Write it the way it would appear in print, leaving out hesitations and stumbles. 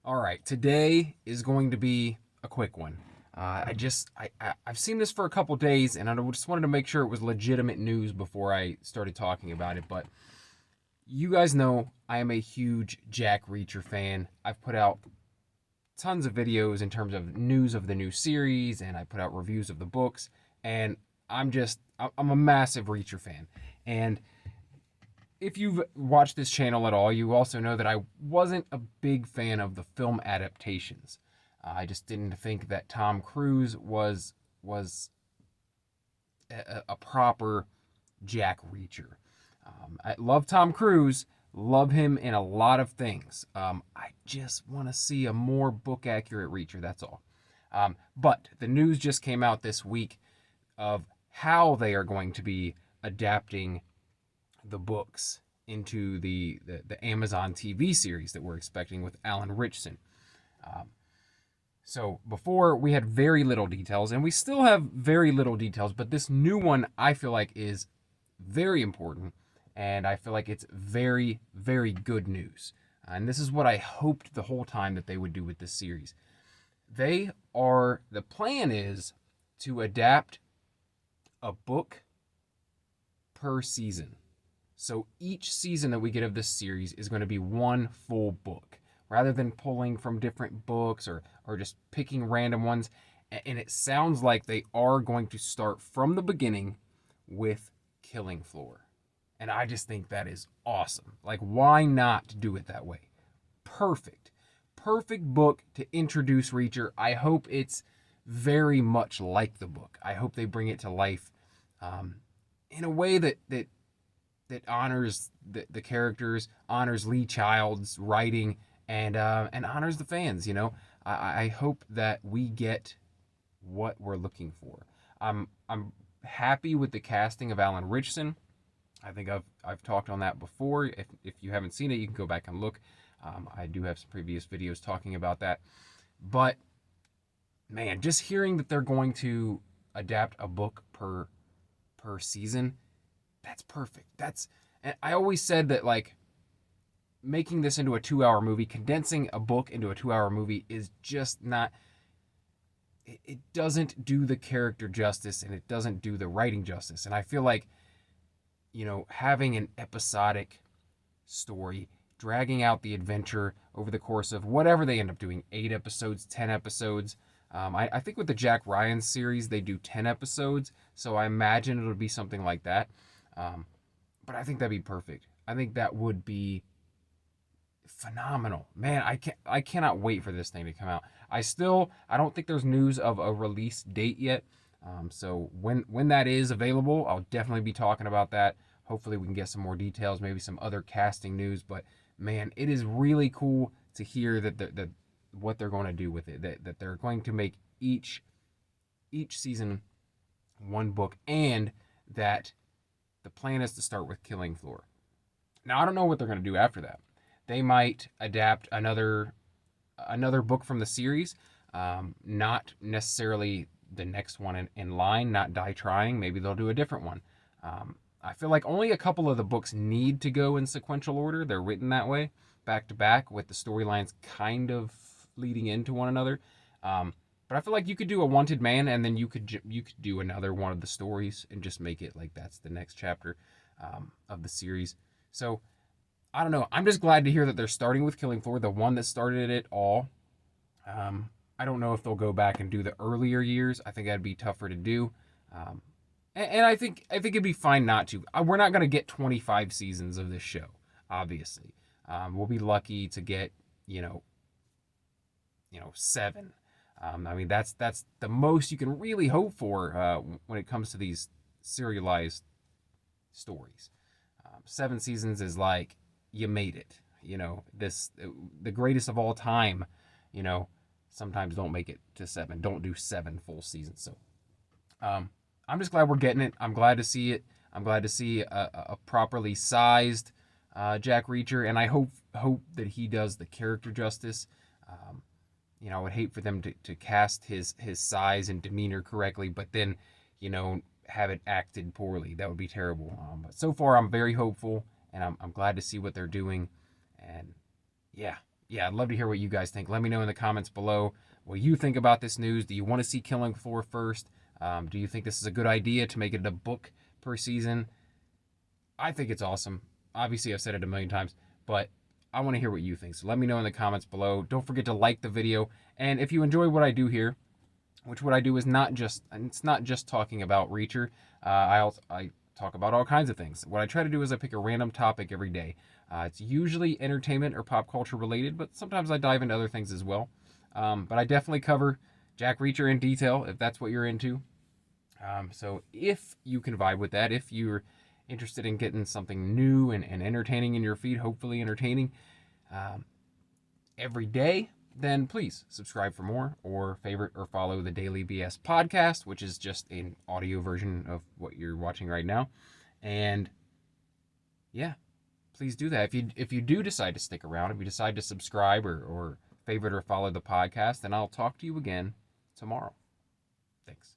All right, today is going to be a quick one. I've seen this for a couple days, and I just wanted to make sure it was legitimate news before I started talking about it. But you guys know I am a huge Jack Reacher fan. I've put out tons of videos in terms of news of the new series, and I put out reviews of the books. And I'm a massive Reacher fan. And if you've watched this channel at all, you also know that I wasn't a big fan of the film adaptations. I just didn't think that Tom Cruise was a proper Jack Reacher. I love Tom Cruise, love him in a lot of things. I just want to see a more book accurate Reacher. That's all. But the news just came out this week of how they are going to be adapting the books into the Amazon TV series that we're expecting with Alan Ritchson. Um, so before we had very little details, and we still have very little details, but this new one I feel like is very important, and I feel like it's very, very good news. And this is what I hoped the whole time that they would do with this series. The plan is to adapt a book per season. So each season that we get of this series is going to be one full book rather than pulling from different books or just picking random ones. And it sounds like they are going to start from the beginning with Killing Floor. And I just think that is awesome. Like, why not do it that way? Perfect. Perfect book to introduce Reacher. I hope it's very much like the book. I hope they bring it to life in a way that honors the characters, honors Lee Child's writing, and honors the fans. I hope that we get what we're looking for. I'm happy with the casting of Alan Ritchson. I think I've talked on that before. If you haven't seen it, you can go back and look. I do have some previous videos talking about that. But man, just hearing that they're going to adapt a book per season, that's perfect. And I always said that, like, making this into a 2-hour movie, condensing a book into a 2-hour movie is just not, it doesn't do the character justice, and it doesn't do the writing justice. And I feel like, having an episodic story, dragging out the adventure over the course of whatever they end up doing, 8 episodes, 10 episodes. I think with the Jack Ryan series, they do 10 episodes, so I imagine it'll be something like that. But I think that'd be perfect. I think that would be phenomenal. Man, I cannot wait for this thing to come out. I don't think there's news of a release date yet. So when that is available, I'll definitely be talking about that. Hopefully we can get some more details, maybe some other casting news. But man, it is really cool to hear that what they're going to do with it. That they're going to make each season one book, and that the plan is to start with Killing Floor. Now I don't know what they're going to do after that. They might adapt another book from the series, not necessarily the next one in line, not Die Trying. Maybe they'll do a different one. I feel like only a couple of the books need to go in sequential order. They're written that way, back to back, with the storylines kind of leading into one another. But I feel like you could do a Wanted Man, and then you could do another one of the stories and just make it like that's the next chapter of the series. So I don't know. I'm just glad to hear that they're starting with Killing Floor, the one that started it all. I don't know if they'll go back and do the earlier years. I think that'd be tougher to do. And I think it'd be fine not to. We're not going to get 25 seasons of this show, obviously. We'll be lucky to get 7. I mean, that's the most you can really hope for when it comes to these serialized stories. 7 seasons is like you made it. The greatest of all time. Sometimes don't make it to 7. Don't do 7 full seasons. So, I'm just glad we're getting it. I'm glad to see it. I'm glad to see a properly sized Jack Reacher, and I hope that he does the character justice. I would hate for them to cast his size and demeanor correctly, but then, have it acted poorly. That would be terrible. But so far, I'm very hopeful, and I'm glad to see what they're doing. And yeah, yeah, I'd love to hear what you guys think. Let me know in the comments below what you think about this news. Do you want to see Killing Floor first? Do you think this is a good idea to make it a book per season? I think it's awesome. Obviously, I've said it a million times, but I want to hear what you think. So let me know in the comments below. Don't forget to like the video. And if you enjoy what I do here, which what I do is it's not just talking about Reacher. I talk about all kinds of things. What I try to do is I pick a random topic every day. It's usually entertainment or pop culture related, but sometimes I dive into other things as well. But I definitely cover Jack Reacher in detail if that's what you're into. So if you can vibe with that, if you're interested in getting something new and entertaining in your feed, hopefully entertaining every day, then please subscribe for more, or favorite or follow the Daily BS podcast, which is just an audio version of what you're watching right now. And yeah, please do that. If you do decide to stick around, if you decide to subscribe or favorite or follow the podcast, then I'll talk to you again tomorrow. Thanks.